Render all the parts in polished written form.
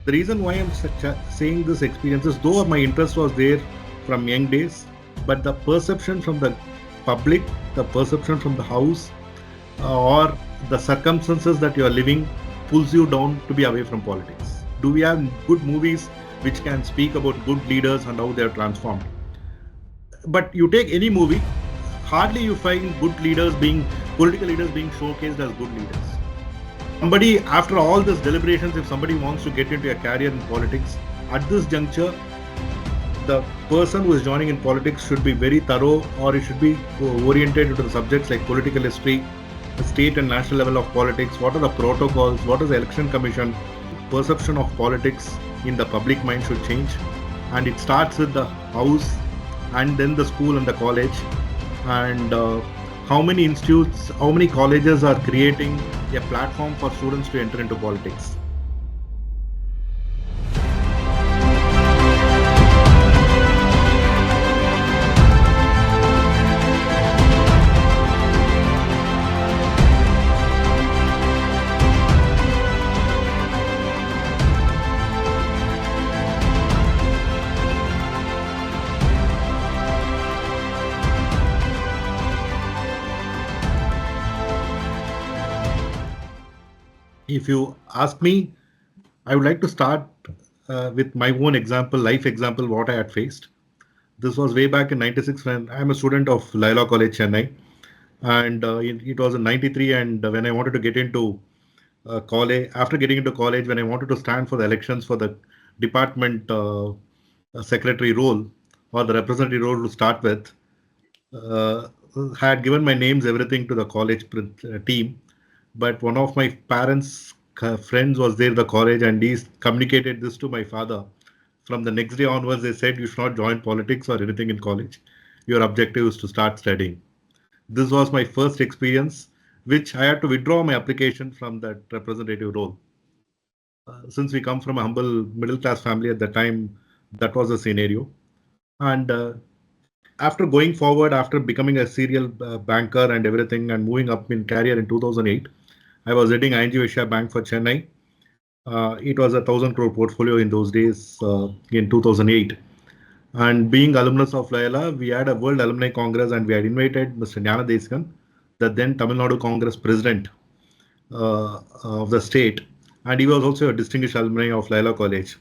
The reason why I'm saying this experience is, though my interest was there from young days, but the perception from the public, the perception from the house, or the circumstances that you are living pulls you down to be away from politics. Do we have good movies which can speak about good leaders and how they are transformed? But you take any movie, hardly you find political leaders being showcased as good leaders. Somebody, after all this deliberations, if somebody wants to get into a career in politics, at this juncture, the person who is joining in politics should be very thorough, or it should be oriented to the subjects like political history, the state and national level of politics, what are the protocols, what is the election commission. Perception of politics in the public mind should change, and it starts with the house and then the school and the college. And how many institutes, how many colleges are creating a platform for students to enter into politics? If you ask me, I would like to start with my own example, life example, what I had faced. This was way back in 96 when I'm a student of Laila College, Chennai. And it was in 93. And when I wanted to get into college, after getting into college, when I wanted to stand for the elections for the department secretary role or the representative role to start with, uh, had given my names, everything to the college team. But one of my parents' friends was there, the college, and he communicated this to my father. From the next day onwards, they said, you should not join politics or anything in college. Your objective is to start studying. This was my first experience, which I had to withdraw my application from that representative role. Since we come from a humble middle class family at the time, that was the scenario. And after going forward, after becoming a serial banker and everything and moving up in career in 2008, I was heading ING Asia Bank for Chennai. It was a 1,000 crore portfolio in those days in 2008. And being alumnus of Laila, we had a World Alumni Congress and we had invited Mr. Jnana Deskan, the then Tamil Nadu Congress president of the state. And he was also a distinguished alumni of Laila College.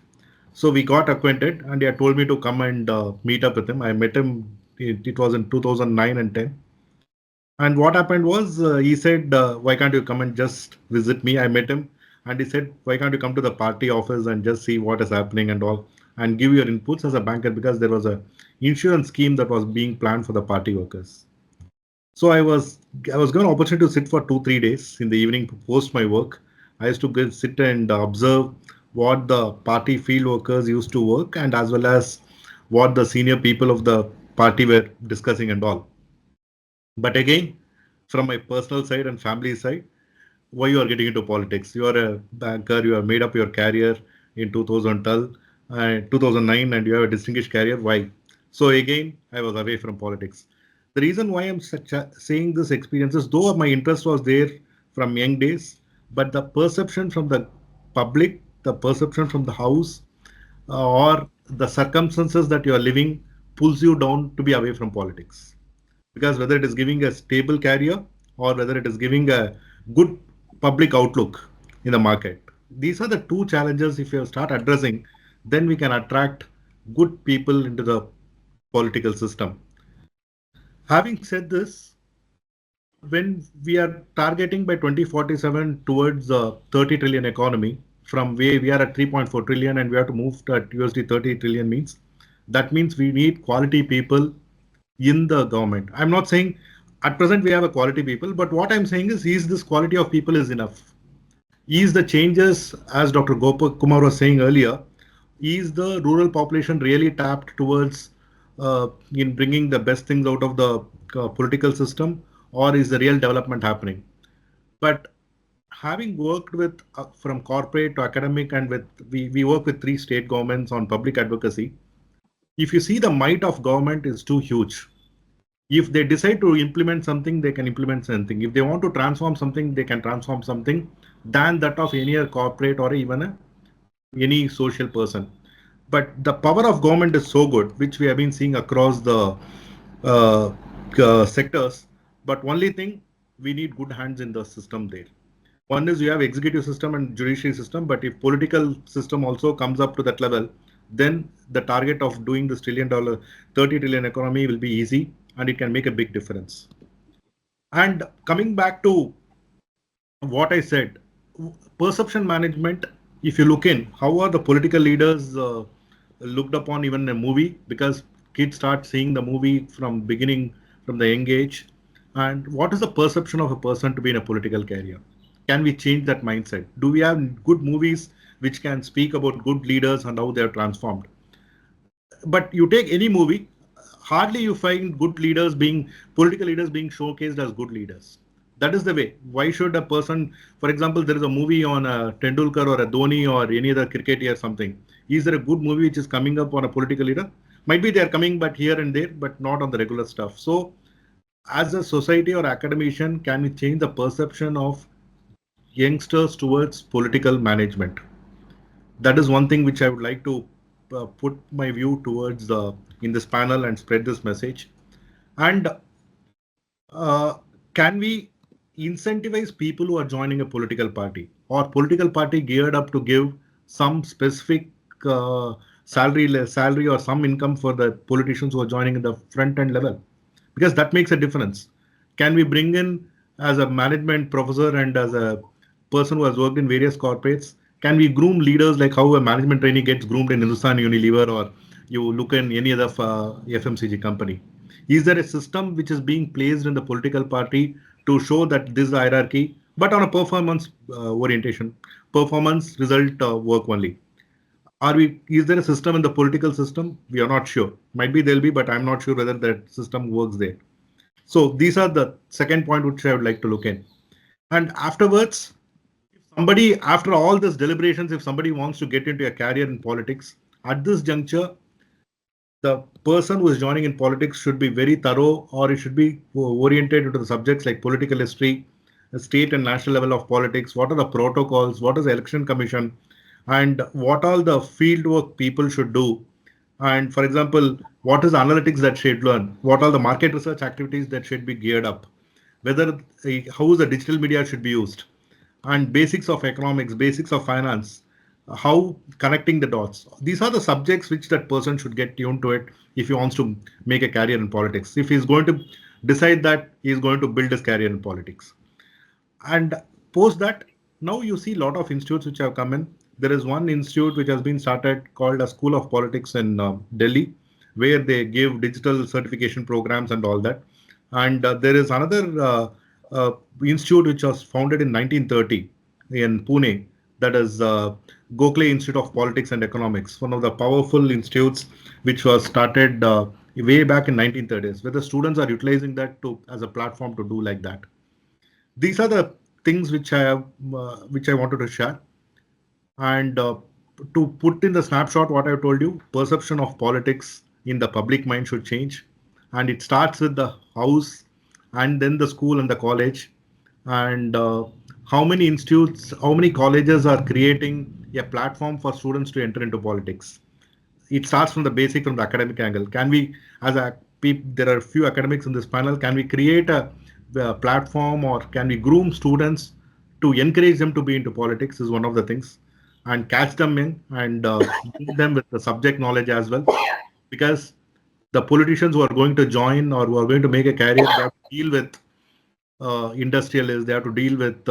So we got acquainted and he had told me to come and meet up with him. I met him, it was in 2009 and 10. And what happened was he said, why can't you come and just visit me? I met him and he said, why can't you come to the party office and just see what is happening and all and give your inputs as a banker, because there was a insurance scheme that was being planned for the party workers. So I was given an opportunity to sit for 2-3 days in the evening post my work. I used to sit and observe what the party field workers used to work and as well as what the senior people of the party were discussing and all. But again, from my personal side and family side, why you are getting into politics? You are a banker, you have made up your career in 2012, 2009, and you have a distinguished career. Why? So again, I was away from politics. The reason why I'm saying this experience is, though my interest was there from young days, but the perception from the public, the perception from the house, or the circumstances that you are living pulls you down to be away from politics. Because whether it is giving a stable career or whether it is giving a good public outlook in the market, these are the two challenges. If you start addressing, then we can attract good people into the political system. Having said this, when we are targeting by 2047 towards the 30 trillion economy, from where we are at 3.4 trillion and we have to move to USD 30 trillion, that means we need quality people in the government. I'm not saying at present we have a quality people, but what I'm saying is this quality of people is enough? Is the changes, as Dr. Gopakumar was saying earlier, is the rural population really tapped towards in bringing the best things out of the political system, or is the real development happening? But having worked with from corporate to academic, and we work with 3 state governments on public advocacy. If you see, the might of government is too huge. If they decide to implement something, they can implement something. If they want to transform something, they can transform something than that of any other corporate or even a any social person. But the power of government is so good, which we have been seeing across the uh, sectors. But only thing, we need good hands in the system there. One is you have executive system and judiciary system, but if political system also comes up to that level, then the target of doing this $1 trillion, 30 trillion economy will be easy, and it can make a big difference. And coming back to what I said, perception management, if you look in, how are the political leaders looked upon even in a movie? Because kids start seeing the movie from beginning, from the young age. And what is the perception of a person to be in a political career? Can we change that mindset? Do we have good movies which can speak about good leaders and how they are transformed? But you take any movie, hardly you find good leaders being political leaders being showcased as good leaders. That is the way. Why should a person, for example, there is a movie on a Tendulkar or a Dhoni or any other cricketer or something. Is there a good movie which is coming up on a political leader? Might be they are coming, but here and there, but not on the regular stuff. So, as a society or academician, can we change the perception of youngsters towards political management? That is one thing which I would like to put my view towards in this panel and spread this message. And uh, can we incentivize people who are joining a political party or political party geared up to give some specific salary or some income for the politicians who are joining in the front end level? Because that makes a difference. Can we bring in as a management professor and as a person who has worked in various corporates? Can we groom leaders like how a management trainee gets groomed in Hindustan Unilever or you look in any other FMCG company? Is there a system which is being placed in the political party to show that this is the hierarchy, but on a performance orientation, performance result work only? Are we? Is there a system in the political system? We are not sure. Might be there'll be, but I'm not sure whether that system works there. So these are the second point which I would like to look in. And afterwards, somebody after all this deliberations, if somebody wants to get into a career in politics, at this juncture, the person who is joining in politics should be very thorough or it should be oriented into the subjects like political history, the state and national level of politics, what are the protocols, what is the election commission, and what all the field work people should do. And for example, what is the analytics that should learn, what are the market research activities that should be geared up, whether how the digital media should be used, and basics of economics, basics of finance, how connecting the dots. These are the subjects which that person should get tuned to it if he wants to make a career in politics. If he's going to decide that he is going to build his career in politics. And post that, now you see a lot of institutes which have come in. There is one institute which has been started called a School of Politics in Delhi, where they give digital certification programs and all that. And there is another uh, institute which was founded in 1930 in Pune, that is Gokhale Institute of Politics and Economics, one of the powerful institutes which was started way back in 1930s, where the students are utilizing that to as a platform to do like that. These are the things which I have, which I wanted to share. And to put in the snapshot, what I've told you, perception of politics in the public mind should change. And it starts with the house and then the school and the college. And how many institutes, how many colleges are creating a platform for students to enter into politics? It starts from the basic, from the academic angle. Can we, as a there are few academics in this panel, can we create a platform or can we groom students to encourage them to be into politics is one of the things, and catch them in and give them with the subject knowledge as well, because the politicians who are going to join or who are going to make a career, they have to deal with industrialists, they have to deal with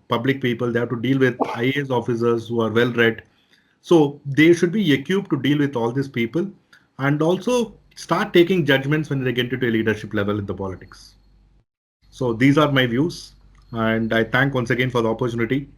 public people, they have to deal with IAS officers who are well read. So they should be equipped to deal with all these people and also start taking judgments when they get into a leadership level in the politics. So these are my views, and I thank once again for the opportunity.